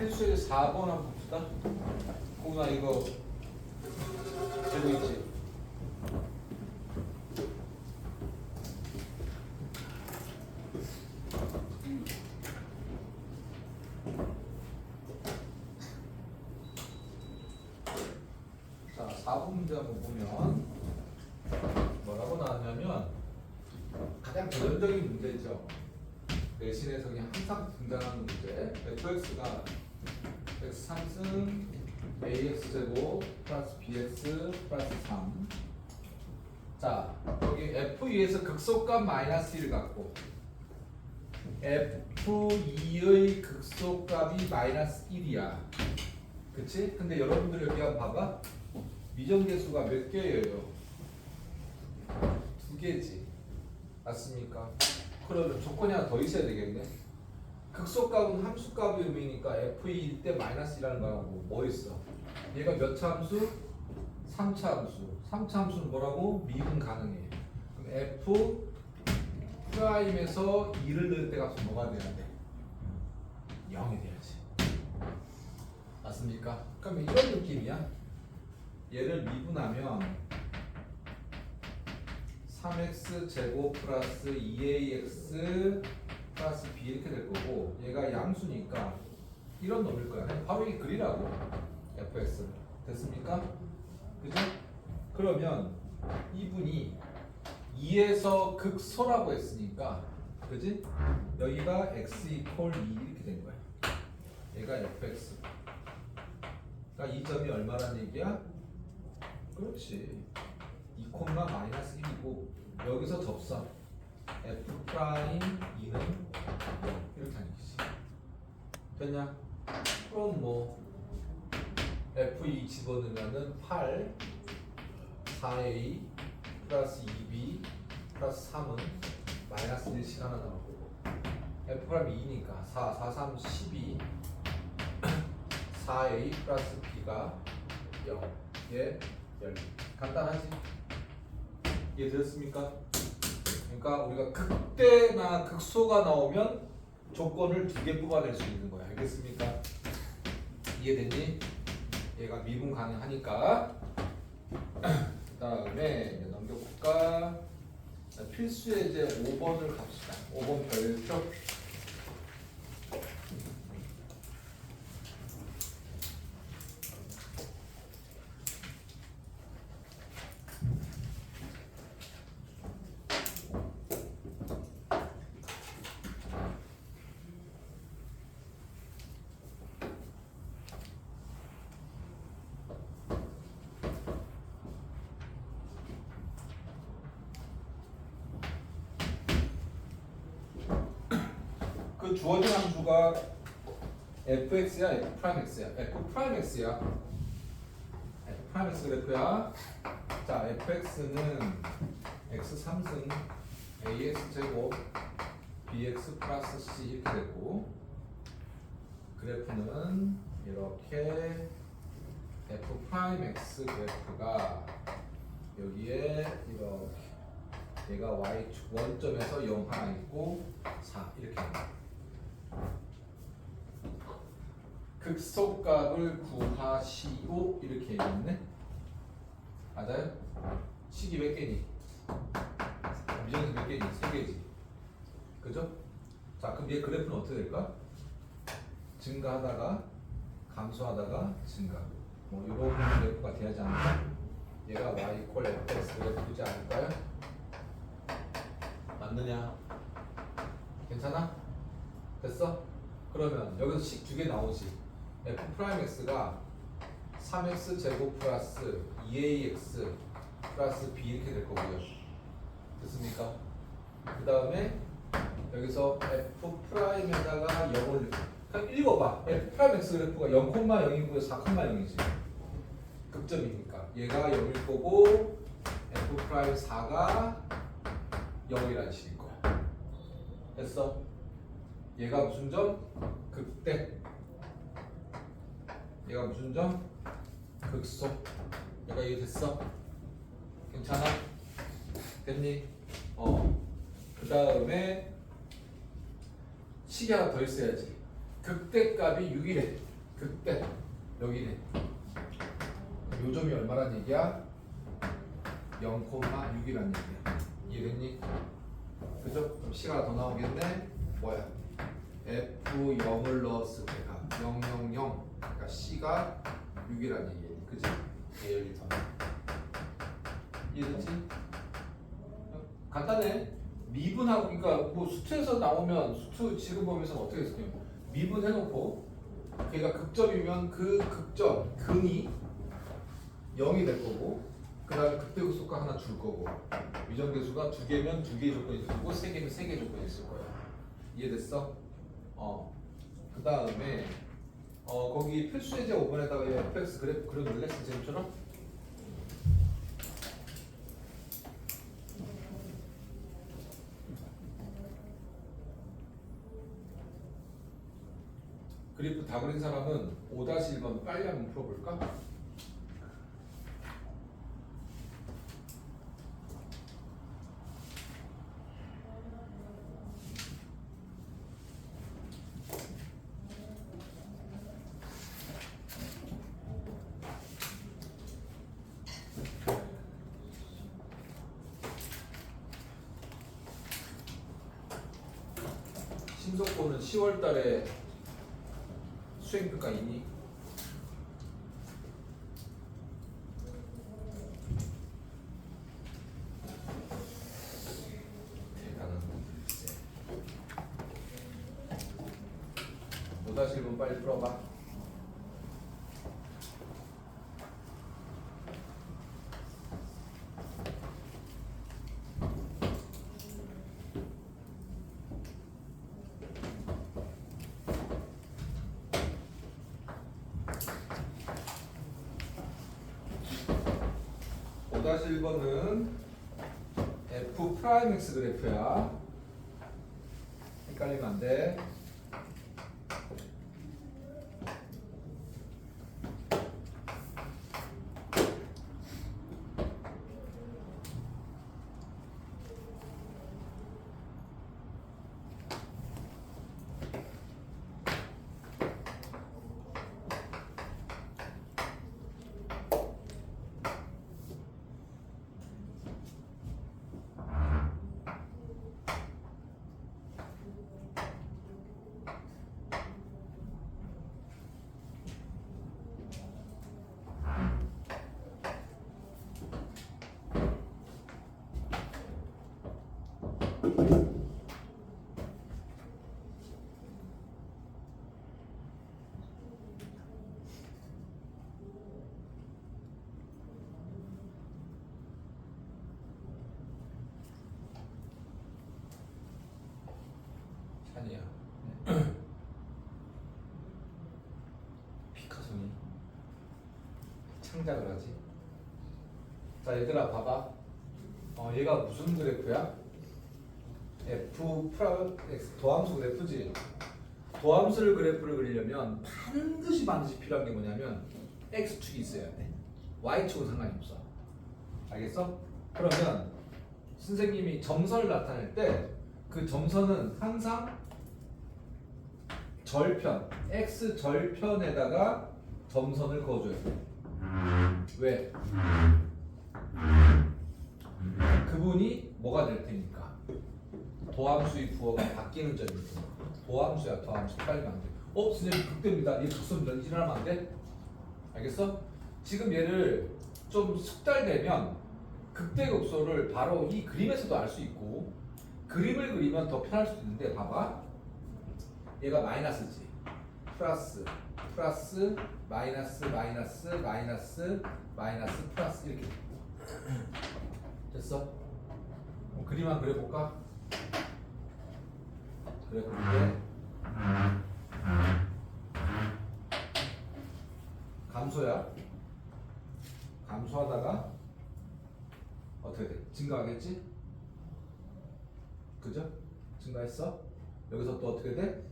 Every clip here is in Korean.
필수의 4번 한번 봅시다. 고은아 이거 되고 있지? 자, 4번 문제 한번 보면 뭐라고 나왔냐면 가장 전형적인 문제죠. 내신에서 그냥 항상 등장하는 문제. fx가 x 3승 ax 제곱 플러스 bx 플러스 3. 자, 여기 f2에서 극소값 마이너스 1 갖고 f2의 극소값이 마이너스 1이야. 그치? 근데 여러분들 여기 한번 봐봐. 미정계수가 몇 개예요? 2개지. 맞습니까? 그러면 조건이 하나 더 있어야 되겠네. 극소값은 함수값의 의미니까 f2일 때 마이너스 1이라는 거하고 뭐 있어? 얘가 몇 차 함수? 3차 함수. 3차 함수는 뭐라고? 미분 가능해. 그럼 f 프라임에서 2를 넣을 때 값은 뭐가 돼야 돼? 0이 돼야지. 맞습니까? 그럼 이런 느낌이야. 얘를 미분하면 3x 제곱 플러스 2ax 플러스 b 이렇게 될 거고, 얘가 양수니까 이런 놈일 거야. 바로 이 글이라고. fx를. 됐습니까? 그죠? 그러면 이분이 2에서 극소라고 했으니까, 그지? 여기가 x 이퀄 2 이렇게 된 거야. 얘가 fx. 그러니까 이 점이 얼마란 얘기야? 그렇지. 2, 마이너스 1이고 여기서 접선 f 프라임 2는 0 이렇게 하는 거지. 됐냐? 그럼 뭐 f2 집어넣으면은 8 4a 플러스 2b 플러스 3은 마이너스 1씩 하나 나올 거고, f 프라임 2니까 4, 4, 3, 12 4a 플러스 b가 0 얘 12. 간단하지? 이해되셨습니까? 그러니까 우리가 극대나 극소가 나오면 조건을 2개 뽑아낼 수 있는 거야. 알겠습니까? 이해됐니? 얘가 미분 가능하니까. 그 다음에 넘겨볼까? 필수의 이제 5번을 갑시다. 5번 별표. 그 주어진 함수가 fx야, f'x야? f'x야. f'x 그래프야. 자, fx는 x 3승 ax 제곱 bx 플러스 c 이렇게 되고, 그래프는 이렇게 f'x 그래프가 여기에 이렇게 얘가 y축 원점에서 0 하나 있고 4 이렇게 됩니다. 극소값을 구하시오 이렇게 얘기했네. 맞아요? 식이 몇 개니? 미정수 몇 개니? 3개지. 그죠? 자, 그럼 얘 그래프는 어떻게 될까? 증가하다가 감소하다가 증가. 뭐 이런 그래프가 돼야지 않을까? 얘가 y 이퀄 fx 그래프지 않을까요? 맞느냐? 괜찮아? 됐어? 그러면 여기서 식 2개 나오지. f'x가 3x 제곱 플러스 2ax 플러스 b 이렇게 될 거고요. 됐습니까? 그 다음에 여기서 f'에다가 0을 읽어봐. f'x 그래프가 0,0이고요 4,0이지. 극점이니까 얘가 0일 거고 f'4가 0이라는 식일 거야. 됐어? 얘가 무슨 점? 극대. 얘가 무슨 점? 극소. 얘가 이해됐어? 괜찮아? 됐니? 그 다음에 식이 하나 더 있어야지. 극대값이 6이래. 그때 여기네. 요점이 얼마란 얘기야? 0,6이란 얘기야. 이해됐니? 그죠? 그럼 C가 더 나오겠네. 뭐야? F0을 넣었을 때가 0, 0, 0. 그러니까 C가 6이란 얘기야. 그지? 예열이 더. 이해됐지? 간단해. 미분하고 그러니까 뭐 수투에서 나오면 수투 지금 보면서 어떻게 했어요? 미분해놓고 걔가 극점이면 그 극점 근이 0이 될 거고 그 다음에 극대극소가 하나 줄 거고 위정계수가 2개면 2개의 조건이 있을 거고 3개면 3개의 조건이 있을 거야. 이해됐어? 그 다음에 거기 필수예제 5번에다가 fx 그래프 그려놓을래? 선생님처럼? 그래프 다 그린 사람은 5-1번 빨리 한번 풀어볼까? 신속보는 10월 달에 수행평가 있니? 대단한 분들일세. 5-1번 빨리 풀어봐. 다시 1번은 F 프라임 X 그래프야. 헷갈리면 안 돼. 아니야. 피카소니 창작을 하지. 자 얘들아 봐봐. 얘가 무슨 그래프야? F 프라임 X 도함수 그래프지. 도함수를 그래프를 그리려면 반드시 필요한 게 뭐냐면 X축이 있어야 돼. Y축은 상관이 없어. 알겠어? 그러면 선생님이 점선을 나타낼 때 그 점선은 항상 절편, X 절편에다가 점선을 그어줘야 돼. 왜? 그분이 뭐가 될 테니까. 도함수의 부호가 바뀌는 점이 있어. 도함수야, 도함수. 빨리면 안 돼. 선생님 극대입니다. 얘 극소입니다. 일어나면 안 돼? 알겠어? 지금 얘를 좀 숙달되면 극대극소를 바로 이 그림에서도 알 수 있고 그림을 그리면 더 편할 수도 있는데 봐봐. 얘가 마이너스지. 플러스, 플러스, 마이너스, 마이너스, 마이너스, 마이너스, 플러스 이렇게. 됐어? 그림 한번 그려볼까? 그려볼게. 감소야. 감소하다가 어떻게 돼? 증가하겠지? 그죠? 증가했어? 여기서 또 어떻게 돼?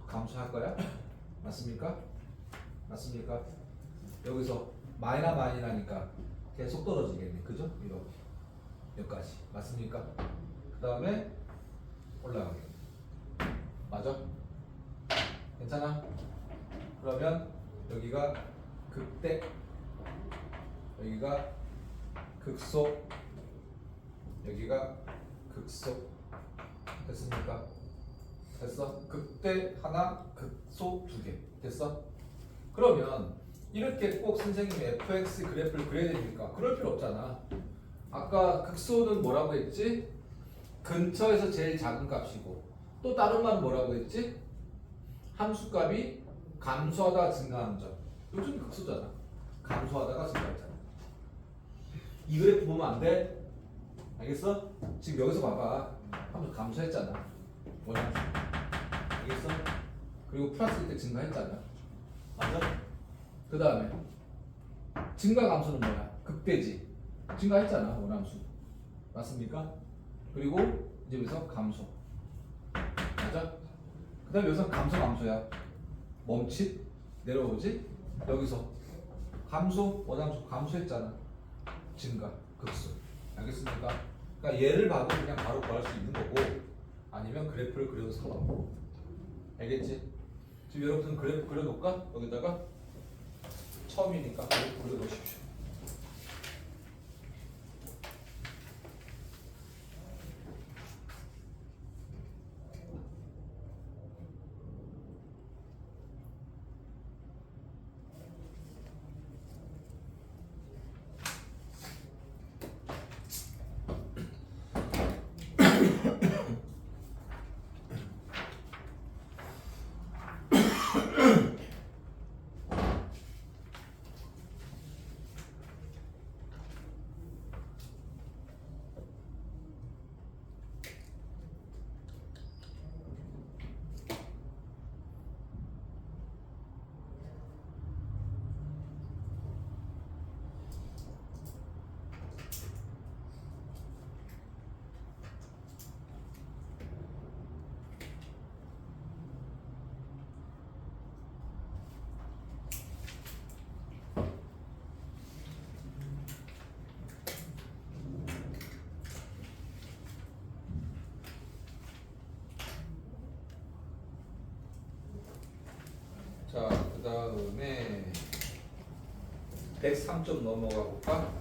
감소할 거야? 맞습니까? 맞습니까? 여기서 마이너니까 계속 떨어지겠네. 그죠? 이렇게 여기까지. 맞습니까? 그 다음에 올라가겠네. 맞아? 괜찮아? 그러면 여기가 극대, 여기가 극소, 여기가 극소. 됐습니까? 됐어? 극대 하나, 극소 두 개. 됐어? 그러면 이렇게 꼭 선생님이 fx 그래프를 그려야 됩니까? 그럴 필요 없잖아. 아까 극소는 뭐라고 했지? 근처에서 제일 작은 값이고, 또 다른 말은 뭐라고 했지? 함수값이 감소하다가 증가하는 점. 요즘 극소잖아. 감소하다가 증가했잖아. 이 그래프 보면 안 돼? 알겠어? 지금 여기서 봐봐. 함수 감소했잖아. 원하는. 알겠어? 그리고 플러스일 때 증가했잖아. 맞아? 그 다음에 증가 감소는 뭐야? 극대지. 증가했잖아. 원함수. 맞습니까? 그리고 이제 여기서 감소. 맞아? 그 다음에 여기서 감소야. 멈칫 내려오지? 여기서 감소, 원함수 감소했잖아. 증가, 극소. 알겠습니까? 그러니까 얘를 봐도 그냥 바로 구할 수 있는 거고, 아니면 그래프를 그려도 상관없고. 알겠지? 지금 여러분들 그래프 그려놓을까? 여기다가 처음이니까 그래프 그려놓으십시오. 자, 그 다음에 103점 넘어가 볼까?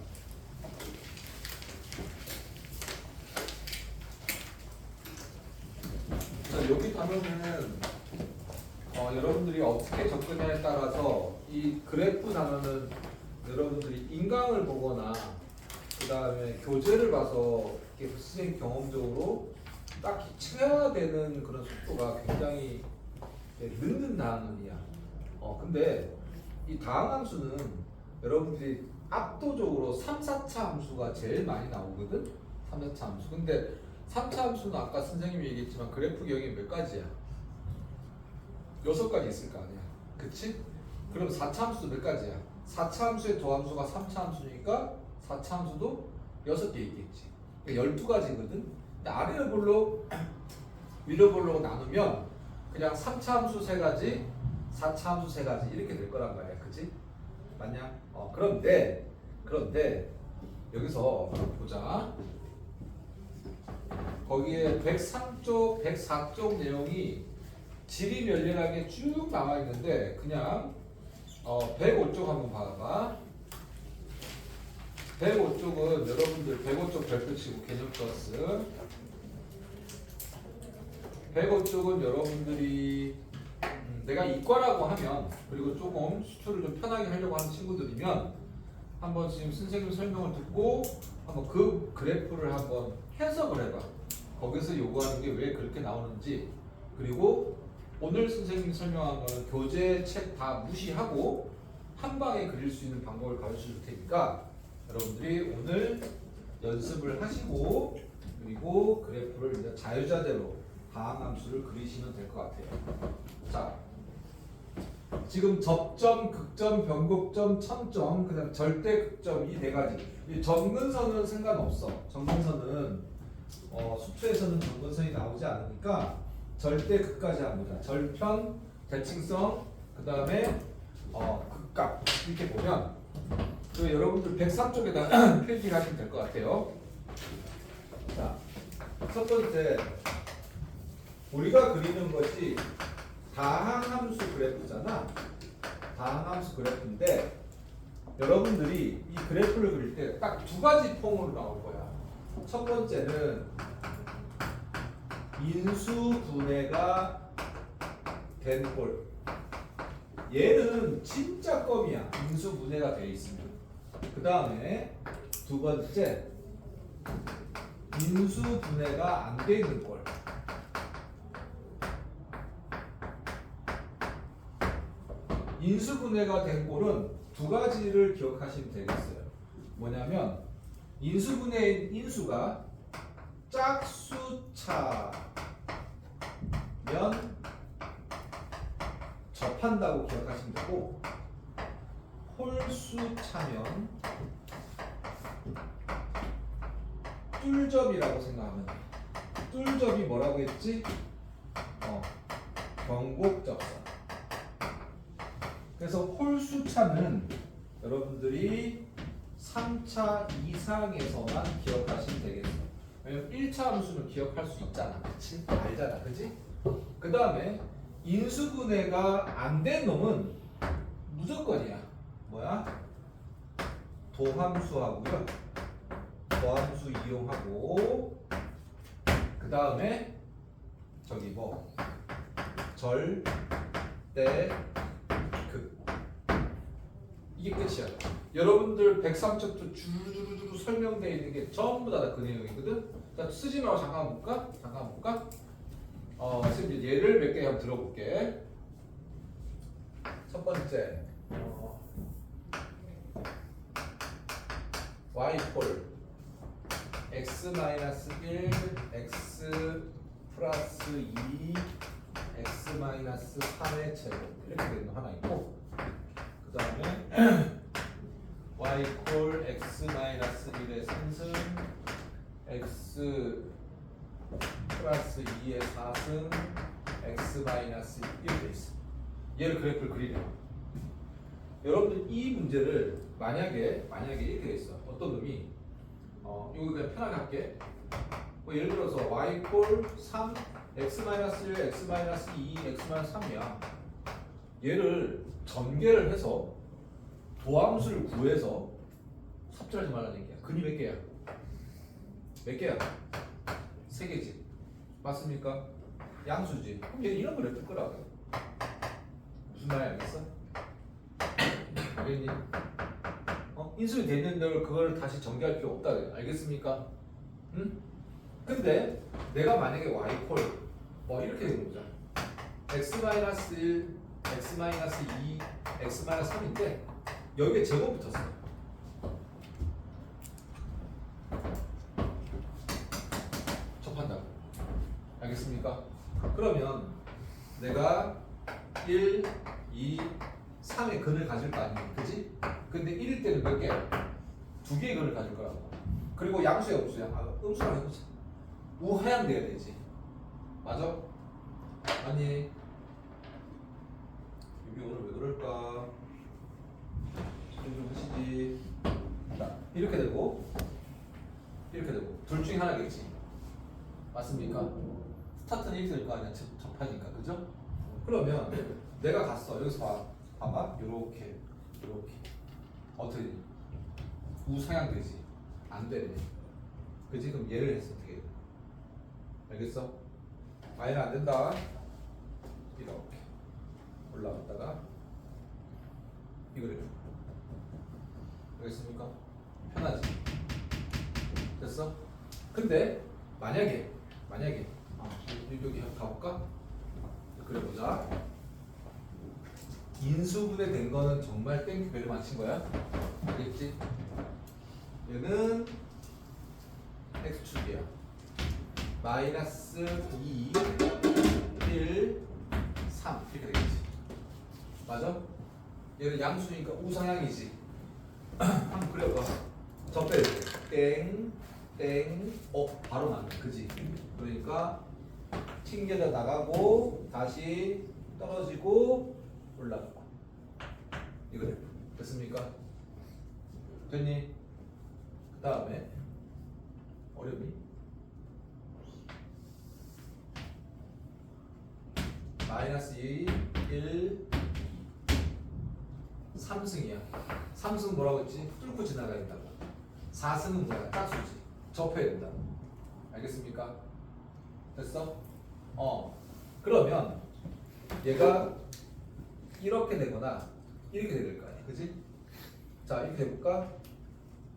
자, 여기 가면은 여러분들이 어떻게 접근냐에 따라서 이 그래프 단어는 여러분들이 인강을 보거나 그 다음에 교재를 봐서 이렇게 선생님 경험적으로 딱히 채워야 되는 그런 속도가 굉장히 늦는 다항이야. 근데 이 다항함수는 여러분들이 압도적으로 3, 4차 함수가 제일 많이 나오거든? 3, 4차 함수. 근데 3차 함수는 아까 선생님이 얘기했지만 그래프 기억이 몇 가지야? 6가지 있을 거 아니야. 그치? 그럼 4차 함수도 몇 가지야? 4차 함수의 도함수가 3차 함수니까 4차 함수도 6개 있겠지. 그러니까 12가지거든? 아래로 볼로 위로 볼로 나누면 그냥 3차 함수 3가지, 4차 함수 3가지 이렇게 될 거란 말이야. 그치? 맞냐? 그런데 여기서 보자. 거기에 103쪽, 104쪽 내용이 질이 멸렬하게 쭉 나와 있는데 그냥 105쪽 한번 봐봐. 105쪽은 여러분들 105쪽 별표 치고 개념 플러스 105쪽은 여러분들이 내가 이과라고 하면 그리고 조금 수출을 좀 편하게 하려고 하는 친구들이면 한번 지금 선생님 설명을 듣고 한번 그 그래프를 한번 해석을 해봐. 거기서 요구하는 게 왜 그렇게 나오는지, 그리고 오늘 선생님이 설명한 거는 교재 책 다 무시하고 한 방에 그릴 수 있는 방법을 가르쳐 줄 테니까 여러분들이 오늘 연습을 하시고 그리고 그래프를 이제 자유자재로 다항함수를 그리시면 될 것 같아요. 자, 지금 접점, 극점, 변곡점, 첨점, 그다음 절대 극점 이 네 가지. 이 점근선은 상관없어. 점근선은 수투에서는 점근선이 나오지 않으니까 절대 극까지 한번 보자. 절편, 대칭성, 그다음에 극각 이렇게 보면 그 여러분들 103쪽에다 필기를 하시면 될 것 같아요. 자, 첫 번째 우리가 그리는 것이 다항함수 그래프잖아. 다항함수 그래프인데 여러분들이 이 그래프를 그릴 때 딱 두 가지 폼으로 나올 거야. 첫 번째는 인수분해가 된 꼴. 얘는 진짜 껌이야. 인수분해가 돼 있으면. 그 다음에 두 번째 인수분해가 안 돼 있는 꼴. 인수분해가 된 꼴은 두 가지를 기억하시면 되겠어요. 뭐냐면 인수분해인 인수가 짝수차면 접한다고 기억하시면 되고, 홀수차면 뚫접이라고 생각하면 돼요. 뚫접이 뭐라고 했지? 경곡접선. 그래서 홀수차는 여러분들이 3차 이상에서만 기억하시면 되겠어요. 왜냐면 1차 함수는 기억할 수 있잖아. 그치? 알잖아. 그치? 그 다음에 인수분해가 안 된 놈은 무조건이야. 뭐야? 도함수하고요. 도함수 이용하고, 그 다음에 저기 뭐 절대 이게 끝이야. 여러분들 103첩도 주르주르 설명되어 있는 게 전부 다 그 내용이거든. 자, 쓰지 말고 잠깐 볼까? 선생님 예를 몇 개 한번 들어볼게. 첫 번째, y콜 x-1, x 플러스 2, x-3의 제곱 이렇게 되는 거 하나 있고, 그 다음에 y콜 x-1의 3승, x 플러스 2의 4승, x-1돼 있어. 얘를 그래프를 그리래요. 여러분들 이 문제를 만약에 이렇게 돼 있어. 어떤 놈이 이거 그냥 편하게 할게. 뭐 예를 들어서 y콜 3, x-1, x-2, x-3이야. 얘를 전개를 해서 도함수를 구해서 삽질하지 말라는 얘기야. 근이 몇 개야? 몇 개야? 3개지. 맞습니까? 양수지. 그럼 얘 이런 걸 뜰 거라고. 무슨 말인지 알겠어? 알겠니? 인수이 됐는데 그걸 다시 전개할 필요 없다. 알겠습니까? 응? 근데 내가 만약에 y콜 이렇게 되는 거잖아. x-1, x-2, x-3인데 여기에 제곱 붙었어. 접한다고. 알겠습니까? 그러면 내가 1, 2, 3의 근을 가질 거 아니야. 그지? 근데 1일 때는 몇 개야? 2개의 근을 가질 거라고. 그리고 양수야, 음수야? 음수랑 해보자. 우하향 돼야 되지. 맞아? 아니, 여기 오늘 왜 그럴까? 좀 하시지. 이렇게 되고 둘 중에 하나겠지. 맞습니까? 스타트는 이렇게 될 거 아니야. 접하니까. 그죠? 그러면 내가 갔어. 여기서 봐봐. 요렇게 어떻게 되니? 우상향 되지. 안 되네. 그치? 그럼 얘를 했어. 어떻게 돼? 알겠어? 마이너 안 된다. 이렇게 올라갔다가 이거를. 알겠습니까? 편하지? 됐어? 근데 만약에 여기 한번 가볼까? 그려보자. 인수분해 된 거는 정말 땡큐 베리 맞힌 거야. 알겠지? 얘는 x축이야. 마이너스 2, 1, 3 이렇게 되겠지. 맞아? 얘는 양수니까 우상향이지. 한번 그려봐. 접해. 땡, 바로 나네. 그지? 그러니까 튕겨져 나가고 다시 떨어지고 올라가고. 이거 됐습니까? 됐니? 그 다음에 어렵니? 마이너스 2, 1, 3승이야. 3승은 뭐라고 했지? 뚫고 지나가야 된다고. 4승은 뭐야? 짝수지. 접해야 된다고. 알겠습니까? 됐어? 그러면 얘가 이렇게 되거나 이렇게 될 거 아니야. 그지? 자, 이렇게 해볼까?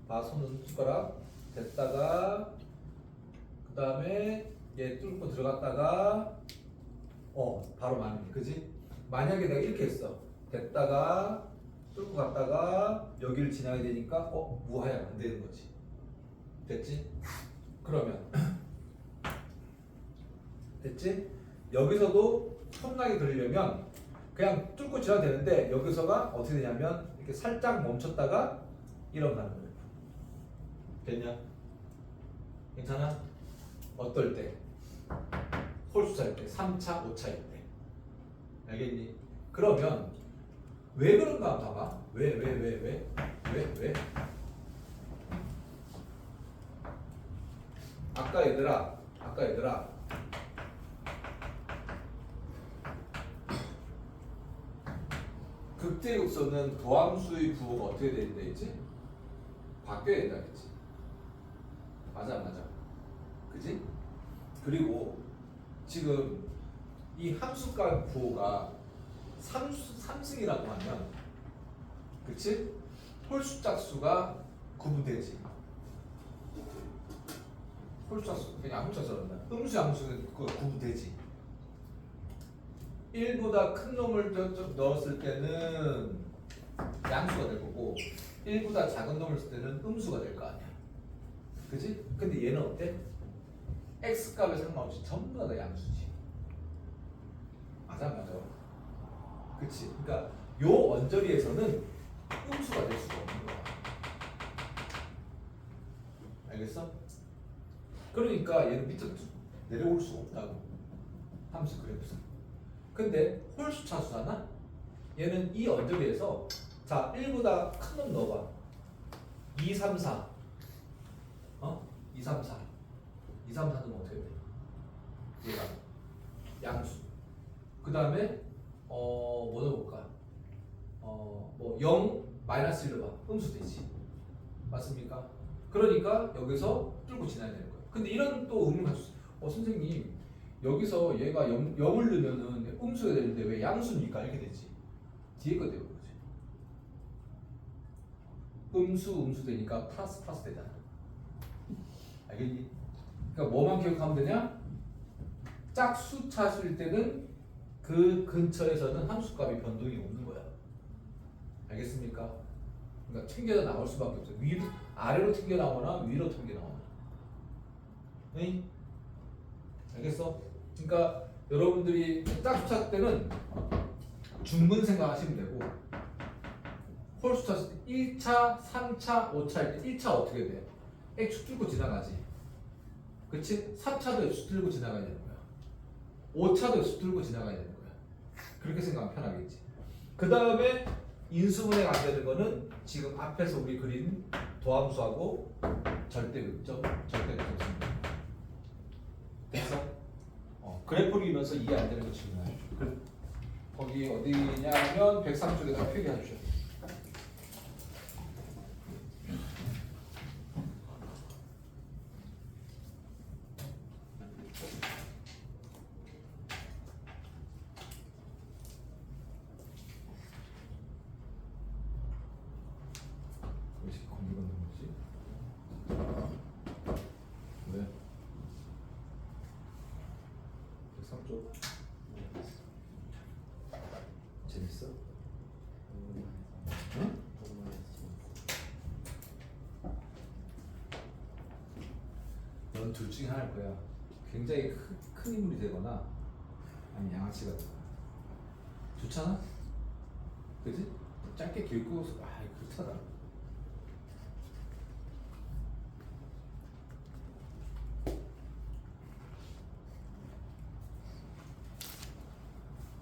봐, 손은 숟가락 됐다가 그 다음에 얘 뚫고 들어갔다가 바로 만약에 그지? 만약에 내가 이렇게 했어. 됐다가 뚫고 갔다가 여기를 지나야 되니까 무하야 안 되는 거지. 됐지? 그러면 됐지? 여기서도 톱나게 그리려면 그냥 뚫고 지나도 되는데 여기서가 어떻게 되냐면 이렇게 살짝 멈췄다가 일어나는 거예요. 됐냐? 괜찮아? 어떨 때? 홀수차일 때, 3차, 5차일 때. 알겠니? 그러면 왜 그런가 한번 봐봐. 왜? 아까 얘들아 극대극소는 도함수의 부호가 어떻게 된다 했지? 바뀌어야 된다 했지. 맞아. 그지? 그리고 지금 이 함수값 부호가 3승이라고 하면 그치? 홀수 짝수가 구분되지. 홀수 짝수 그냥 양수처럼 음수 양수는 그거 구분되지. 1보다 큰 놈을 좀 넣었을 때는 양수가 될 거고 1보다 작은 놈을 쓸 때는 음수가 될 거 아니야. 그지? 근데 얘는 어때? x값에 상관없이 전부 다 양수지. 맞아. 그치? 그러니까 요 원저리에서는 음수가 될 수가 없는 거야. 알겠어? 그러니까 얘는 밑으로 내려올 수가 없다고. 함수 그래프상. 근데 홀수 차수잖아? 얘는 이 언저리에서 자 1보다 큰 놈 넣어봐. 2, 3, 4 2, 3, 4 2, 3, 4는 어떻게 돼? 얘가 양수. 그 다음에 뭐 넣어볼까? 뭐 0, 마이너스 1로 봐. 음수 되지. 맞습니까? 그러니까 여기서 뚫고 지나야 되는 거예요. 근데 이런 또 의문을 가졌어. 선생님 여기서 얘가 0을 넣으면은 음수가 되는데 왜 양수입니까? 이렇게 되지. 뒤에 거 되는 거지. 음수 되니까 플러스 되잖아. 알겠니? 그러니까 뭐만 기억하면 되냐? 짝수 차수일 때는 그 근처에서는 함수값이 변동이 없는 거야. 알겠습니까? 그러니까 튕겨져 나올 수밖에 없어. 아래로 튕겨 나오거나 위로 튕겨 나오거나. 네? 알겠어? 그러니까 여러분들이 짝수 찾을 때는 중근 생각하시면 되고 홀수 찾을 때 1차, 3차, 5차일 때 1차 어떻게 돼? X 뚫고 지나가지. 그치? 3차도 X 뚫고 지나가야 되는 거야. 5차도 X 뚫고 지나가야 되는 거야. 그렇게 생각하면 편하겠지. 그 다음에 인수분해가 안 되는 거는 지금 앞에서 우리 그린 도함수하고 절대극점 됐어? 그래프 그리면서 이해 안 되는 거 질문해. 거기 어디냐면 103쪽에다 표기해 주셔. 왜? 103쪽 재밌어? 응? 넌 둘 중에 하나일 거야. 굉장히 큰 인물이 되거나 아니 양아치가 되거나. 좋잖아? 그지? 짧게 길고 그렇잖아.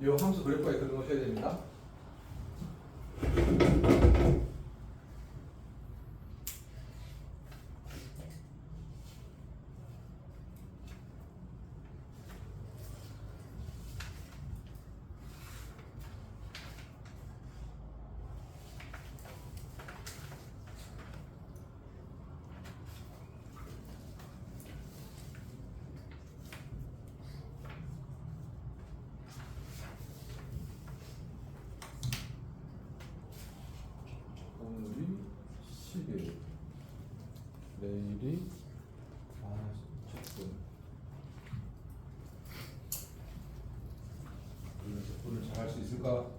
이 함수 그래프에 그려 놓으셔야 됩니다. 제일이 조금 오늘 잘 할 수 있을까?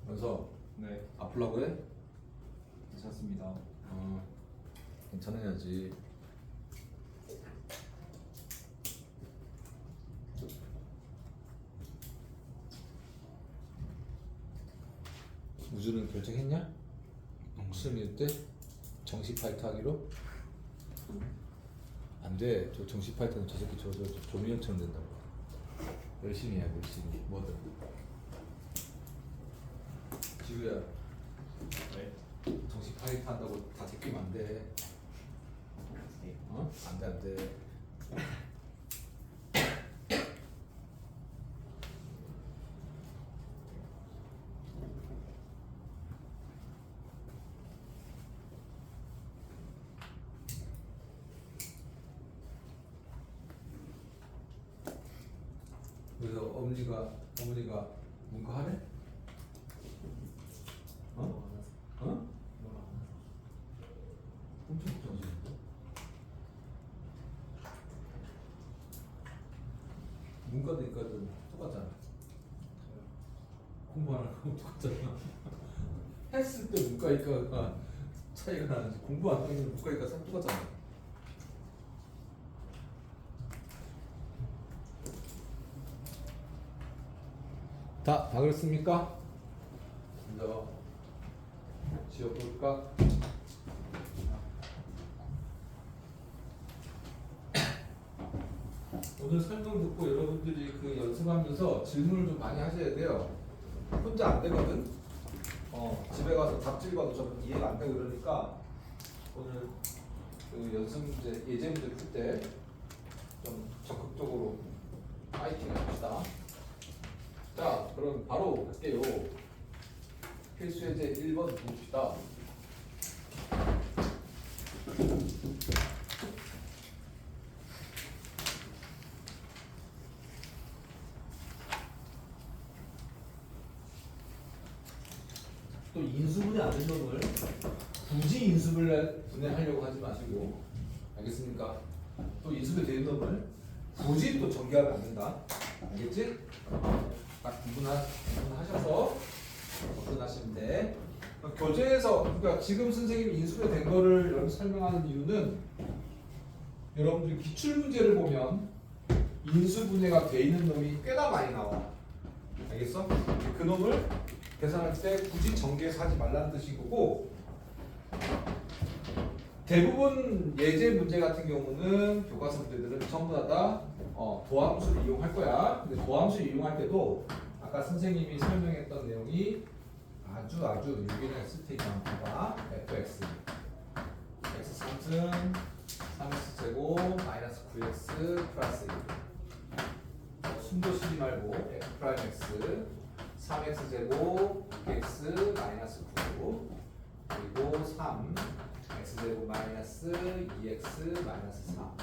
그래서 네, 아플라고 해? 괜찮습니다. 괜찮아야지. 우주는 결정했냐? 수능일 때 정시 파이트 하기로? 안 돼. 저 정시 파이트는 저 새끼 저 조민혁처럼 된다고. 열심히 해야 열심히 뭐든. 지우야 네. 정시 파이트 한다고 다 제끼면 안 돼. 어? 안 돼, 안 돼. 그래서 어머니가 문과 하래? 어? 어? 엄청 걱정하시는데? 문과도 이과도 똑같잖아. 공부하는 거 똑같잖아. 했을 때 문과 이과가 차이가 나는지 공부 안 하면 문과 이과 다 똑같잖아. 다 그랬습니까? 먼저 지워볼까? 오늘 설명 듣고 여러분들이 그 연습하면서 질문을 좀 많이 하셔야 돼요. 혼자 안 되거든. 집에 가서 답질 봐도 좀 이해가 안 되고 그러니까 오늘 그 연습 문제, 예제 문제 풀 때 좀 적극적으로 파이팅 해봅시다. 자, 그럼 바로 갈게요. 필수 예제 1번 봅시다. 또 인수분해 안 된 놈을 굳이 인수분해하려고 하지 마시고, 알겠습니까? 또 인수분해 된 놈을 굳이 또 전개하면 안 된다. 알겠지? 딱 구분하셔서 접근하시면 돼. 교재에서, 그러니까 지금 선생님이 인수분해 된 거를 여러분 설명하는 이유는 여러분들이 기출 문제를 보면 인수분해가 돼 있는 놈이 꽤나 많이 나와. 알겠어? 그 놈을 계산할 때 굳이 전개해서 하지 말라는 뜻인 거고, 대부분 예제 문제 같은 경우는 교과서 문제들은 전부 다 도함수를 이용할 거야. 근데 도함수를 이용할 때도 아까 선생님이 설명했던 내용이 아주 유기했을 테니까 봐봐. fx x 상승 3x 제곱 마이너스 9x 플러스 1. 숨도 쉬지 말고 f 프라임 x 3x 제곱 6x 마이너스 9 그리고 3 x 제곱 마이너스 2x 마이너스 3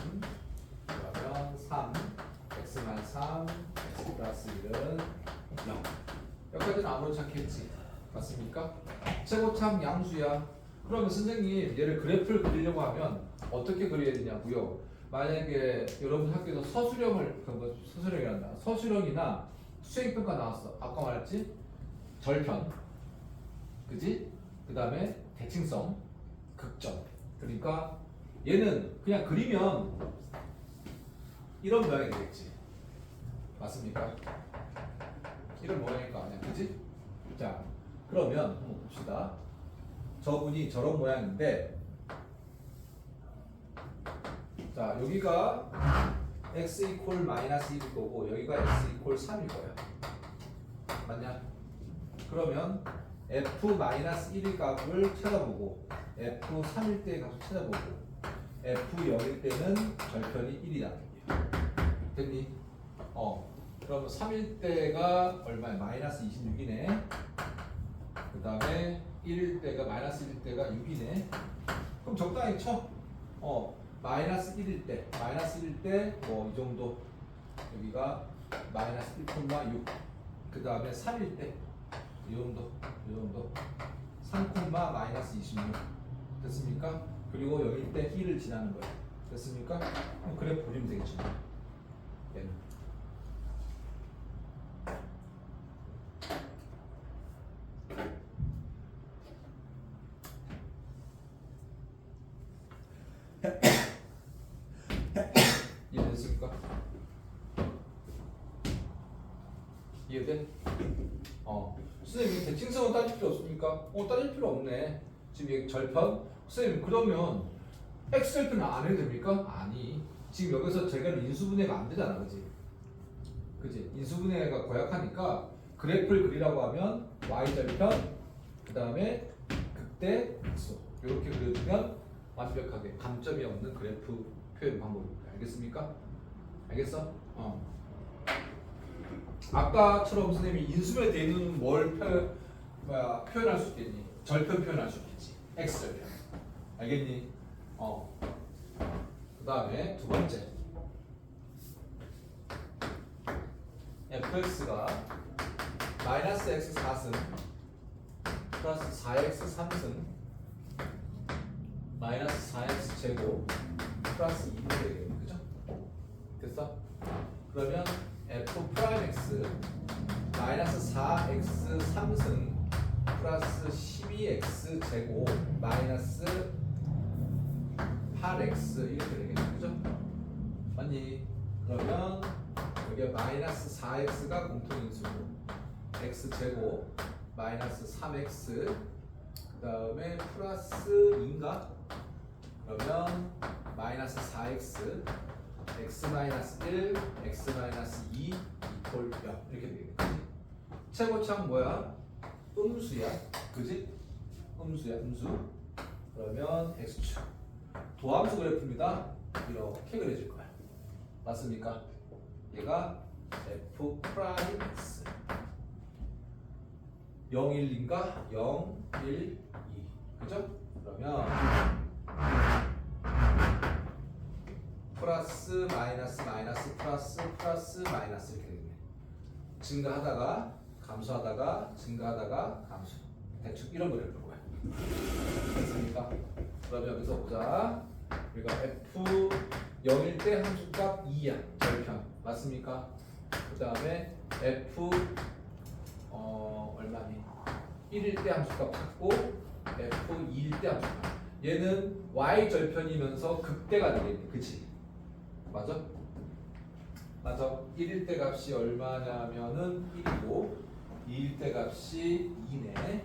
그러면 3 x 마이너스 3 x 플러스 1은 0. 여기까지는 아무렇지 않게 했지. 맞습니까? 최고참 양수야. 그러면 선생님 얘를 그래프를 그리려고 하면 어떻게 그려야 되냐고요? 만약에 여러분 학교에서 서술형이란다. 서술형이나 수행평가 나왔어. 아까 말했지? 절편. 그지? 그 다음에 대칭성, 극점. 그러니까 얘는 그냥 그리면 이런 모양이 되겠지. 맞습니까? 이런 모양일 거 아니야. 그지? 자, 그러면 한번 봅시다. 저분이 저런 모양인데, 자, 여기가 x 이퀄 마이너스 1일 거고 여기가 x 이퀄 3일 거야. 맞냐? 그러면 f 마이너스 1의 값을 찾아보고 f 3일 때의 값을 찾아보고 f 0일 때는 절편이 1이라는 얘기야. 됐니? 그러면 3일 때가 얼마야? 마이너스 26이네. 그 다음에 1일 때가 마이너스 1일 때가 6이네. 그럼 적당히 쳐. 마이너스 1일 때, 마이너스 1일 때 뭐 이 정도. 여기가 마이너스 1,6. 그 다음에 3일 때 이 정도 3, 마이너스 26 됐습니까? 그리고 0일 때 1을 지나는 거예요. 됐습니까? 그럼 그래프 그리면 되겠죠. 얘는 이해됐습니까? 이해돼? 선생님 대칭성은 따질 필요 없습니까? 따질 필요 없네. 지금 얘 절편? 선생님 그러면 X절편은 안 해도 됩니까? 아니. 지금 여기서 제가는 인수분해가 안 되잖아, 그지? 그지? 인수분해가 고약하니까 그래프를 그리라고 하면 Y절편, 그 다음에 극대, 극소 이렇게 그려주면 완벽하게 감점이 없는 그래프 표현 방법입니다. 알겠습니까? 알겠어? 아까처럼 선생님이 인수분해 되는 뭘 표현할 수 있겠니? 절편 표현할 수 있겠지. X절편. 알겠니? 그 다음에 두 번째 fx가 마이너스 x 4승 플러스 4x 3승 마이너스 4x 제곱 플러스 2로 되겠네. 그죠? 됐어? 그러면 f 프라임 x 마이너스 4x 3승 플러스 12x 제곱 마이너스 8x 이렇게 되겠죠, 그죠? 맞니? 그러면 여기 마이너스 4x가 공통인수고 x 제곱 마이너스 3x 그 다음에 플러스 2인가? 그러면 마이너스 4x x 마이너스 1 x 마이너스 2 이퀄 0 이렇게 되겠지. 최고창 뭐야? 음수야, 그지? 음수야, 음수. 그러면 x축 도함수 그래프입니다. 이렇게 그려질 거야. 맞습니까? 얘가 f 프라임 x 0, 1인가? 0, 1, 2 그죠? 그러면 플러스 마이너스 마이너스 플러스 마이너스 이렇게 되겠네. 증가하다가 감소하다가 증가하다가 감소. 대충 이런 그래프일 거야. 됐습니까? 그러면 여기서 보자. 우리가 f 0일 때 함수값 2야. 절편. 맞습니까? 그 다음에 f 얼마니? 1일 때 함수값 같고 f 2일 때 함수값. 얘는 y 절편이면서 극대가 되겠네. 그치? 맞아? 맞아. 1일 때 값이 얼마냐면은 1이고 2일 때 값이 2네.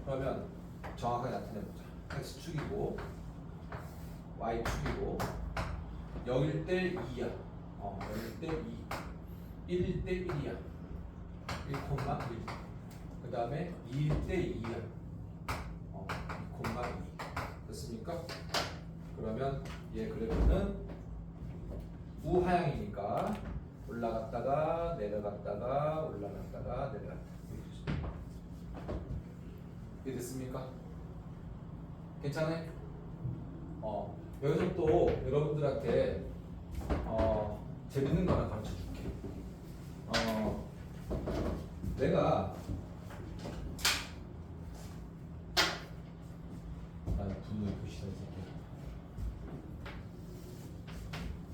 그러면 정확하게 나타내보자. x축이고 y축이고 0일 때 2야. 0일 때 2. 1일 때 1이야. 1,1. 그 다음에 2일 때 2야. 2,2. 됐습니까? 그러면 얘 그래프는 우하향이니까 올라갔다가 내려갔다가 올라갔다가 내려갔다. 이게 됐습니까? 괜찮아? 여기서 또 여러분들한테 재밌는 거 하나 가르쳐 줄게. 내가 분노의 표시다 이 새끼야.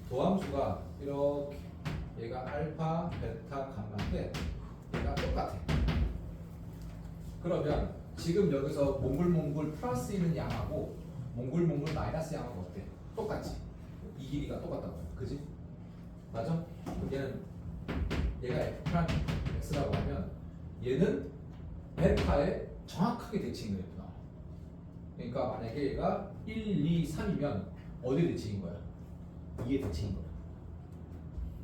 도함수가 이렇게 얘가 알파, 베타, 감마인데 얘가 똑같아. 그러면 지금 여기서 몽글몽글 플러스 있는 양하고 몽글몽글 마이너스 양하고 어때? 똑같지? 이 길이가 똑같다고. 그지? 맞아? 얘가 f 프라임 x라고 하면 얘는 베타에 정확하게 대칭인 거야. 그러니까 만약에 얘가 1, 2, 3이면 어디에 대칭인 거야? 2에 대칭인 거야.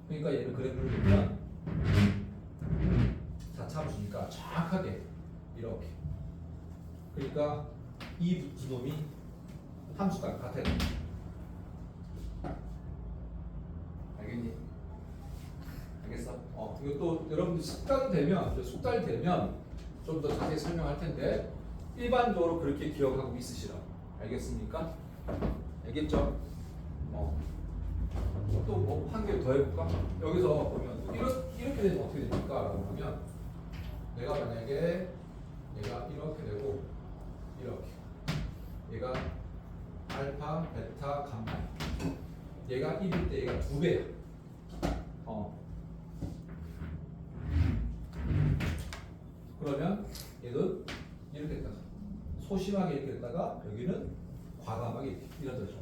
그러니까 얘를 그래프를 보면 자차함수니까 정확하게 이렇게. 그러니까 이 두 놈이 함수가 같아야 돼. 알겠니? 알겠어? 이것도 여러분들 숙달 되면 좀 더 자세히 설명할 텐데 일반적으로 그렇게 기억하고 있으시라고. 알겠습니까? 알겠죠? 또 뭐 한 개 더 해볼까? 여기서 보면 이렇게 되면 어떻게 됩니까? 라고 보면 내가 만약에 얘가 이렇게 되고 이렇게 얘가 알파, 베타, 감마 얘가 1일 때 얘가 2배야. 그러면 얘도 이렇게 했다가 소심하게 이렇게 했다가 여기는 과감하게 이렇게 이어져줘.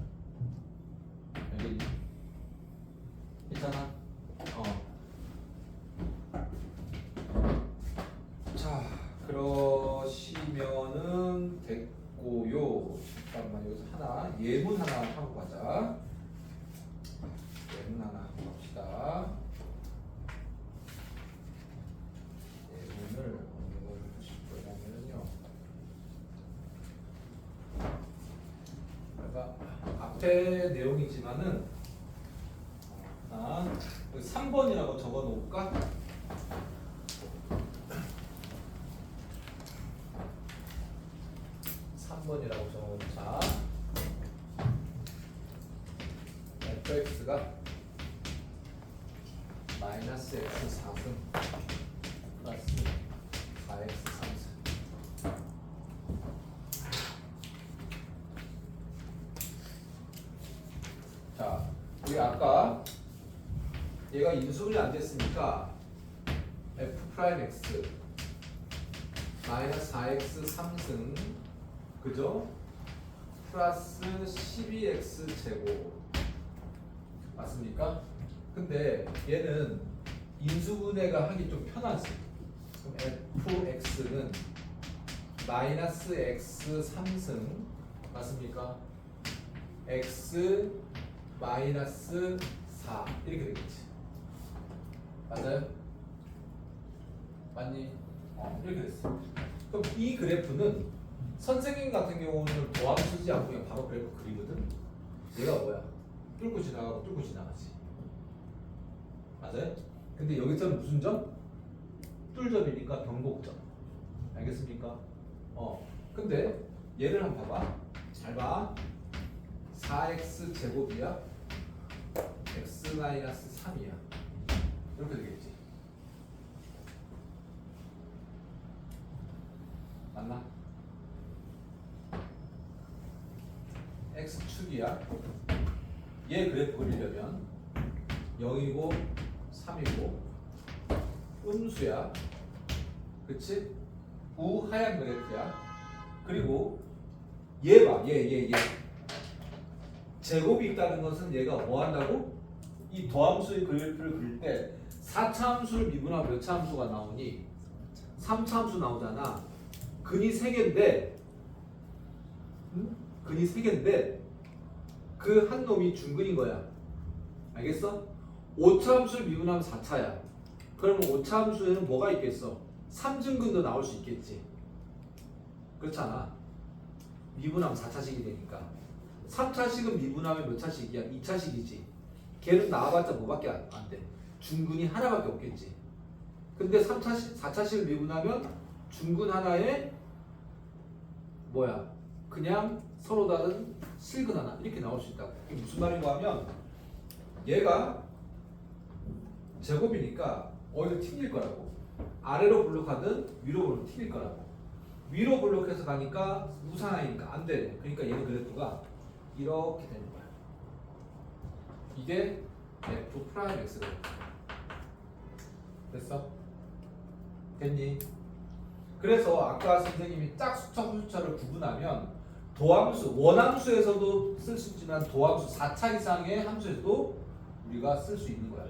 여기 있잖아. 자, 그러시면은 됐고요. 잠깐만 여기서 하나 예문 하나 하고 가자. 예문 하나 하고 갑시다. 예문을 어느 걸 하실 거냐면요. 그러니까 앞에 내용이지만은 3번이라고 적어 놓을까? 3번이라고 적어 놓자. fx가 마이너스 x 4승 플러스 4x 3승. 자, 우리 아까 얘가 인수분이 안 됐으니까 f 프라임 x 마이너스 4x 3승 그죠? 플러스 12x 제곱 맞습니까? 근데 얘는 인수분해가 하기 좀 편하지. 그럼 fx는 마이너스 x 3승 맞습니까? x 마이너스 4 이렇게 되겠지. 맞아요? 맞니? 이렇게 됐어. 그럼 이 그래프는 선생님 같은 경우는 도함 쓰지 않고 그냥 바로 그래프 그리거든. 얘가 뭐야? 뚫고 지나가고 뚫고 지나가지. 맞아요? 근데 여기서는 무슨 점? 뚫점이니까 변곡점. 알겠습니까? 근데 얘를 한번 봐봐. 잘 봐. 4x 제곱이야. x 마이너스 3이야. 이렇게 되겠지. 맞나? x축이야. 얘 그래프 그리려면 0이고 3이고 음수야. 그치? 우하향 그래프야. 그리고 얘 봐. 얘. 제곱이 있다는 것은 얘가 뭐 한다고? 이 도함수의 그래프를 그릴 때 4차 함수를 미분하면 몇 차 함수가 나오니? 3차 함수 나오잖아. 근이 3개인데 근이 3개인데 그 한 놈이 중근인 거야. 알겠어? 5차 함수를 미분하면 4차야. 그러면 5차 함수에는 뭐가 있겠어? 3중근도 나올 수 있겠지. 그렇잖아. 미분하면 4차식이 되니까. 3차식은 미분하면 몇 차식이야? 2차식이지. 걔는 나와봤자 뭐밖에 안 돼. 중근이 하나밖에 없겠지. 근데 4차식을 미분하면 중근 하나에 뭐야? 그냥 서로 다른 실근 하나 이렇게 나올 수 있다고. 이게 무슨 말인가 하면 얘가 제곱이니까 어디서 튕길 거라고. 아래로 블록하든 위로 블록 튕길 거라고. 위로 블록해서 가니까 우상향이니까 안 돼. 그러니까 얘는 그래프가 이렇게 되는 거야. 이게 f 프라임 x가 됐어? 됐니? 그래서 아까 선생님이 짝수차 소수차를 구분하면 도함수, 원함수에서도 쓸 수 있지만 도함수 4차 이상의 함수에서도 우리가 쓸 수 있는 거야.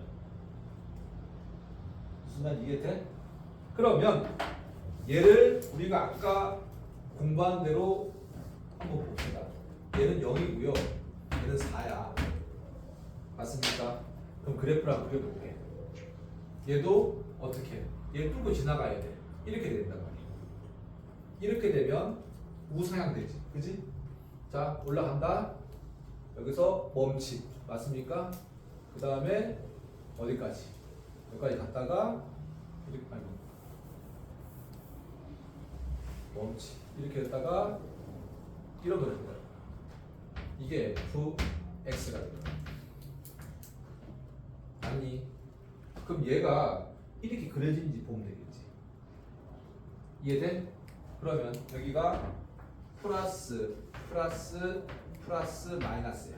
무슨 말 이해돼? 그러면 얘를 우리가 아까 공부한 대로 한번 봅시다. 얘는 0이고요. 얘는 4야. 맞습니까? 그럼 그래프를 한번 그려볼게. 얘도 어떻게 해? 얘 뚫고 지나가야 돼. 이렇게 된단 말이야. 이렇게 되면 우상향 되지. 그지? 자, 올라간다. 여기서 멈춤. 맞습니까? 그 다음에 어디까지? 여기까지 갔다가 이렇게 멈춤. 이렇게 했다가 이렇게 됩니다. 이게 fx가 됩니다. 아니 그럼 얘가 이렇게 그려진지 보면 되겠지. 이해돼? 그러면 여기가 플러스 마이너스야.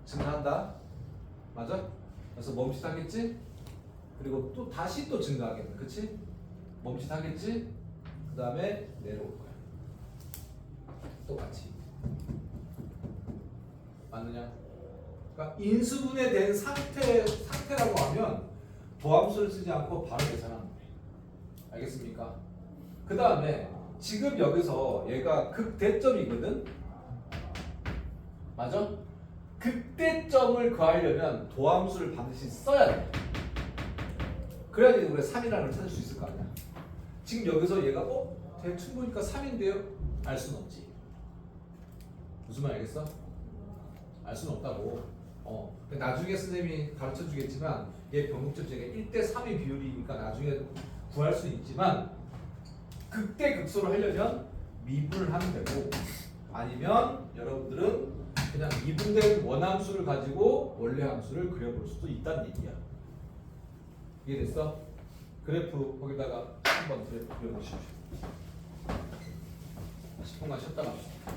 증가한다. 맞아? 그래서 멈칫하겠지? 그리고 또 다시 또 증가하겠네. 그치? 멈칫하겠지? 그 다음에 내려올 거야. 똑같이. 맞느냐? 그러니까 인수분해된 상태라고 하면 도함수를 쓰지 않고 바로 계산하는 거예요. 알겠습니까? 그 다음에 지금 여기서 얘가 극대점이거든? 맞아? 극대점을 구하려면 도함수를 반드시 써야 돼. 그래야지 우리가 3이라는 걸 찾을 수 있을 거 아니야. 지금 여기서 얘가 대충 보니까 3인데요? 알 수는 없지. 무슨 말 알겠어? 알 수는 없다고. 나중에 선생님이 가르쳐 주겠지만 얘 병목점제가 1대3의 비율이니까 나중에 구할 수는 있지만 극대극소를 하려면 미분을 하면 되고 아니면 여러분들은 그냥 미분된 원함수를 가지고 원래 함수를 그려볼 수도 있다는 얘기야. 이해됐어? 그래프 거기다가 한번 그래프 그려보십시오. 10분간 쉬었다 갑시다.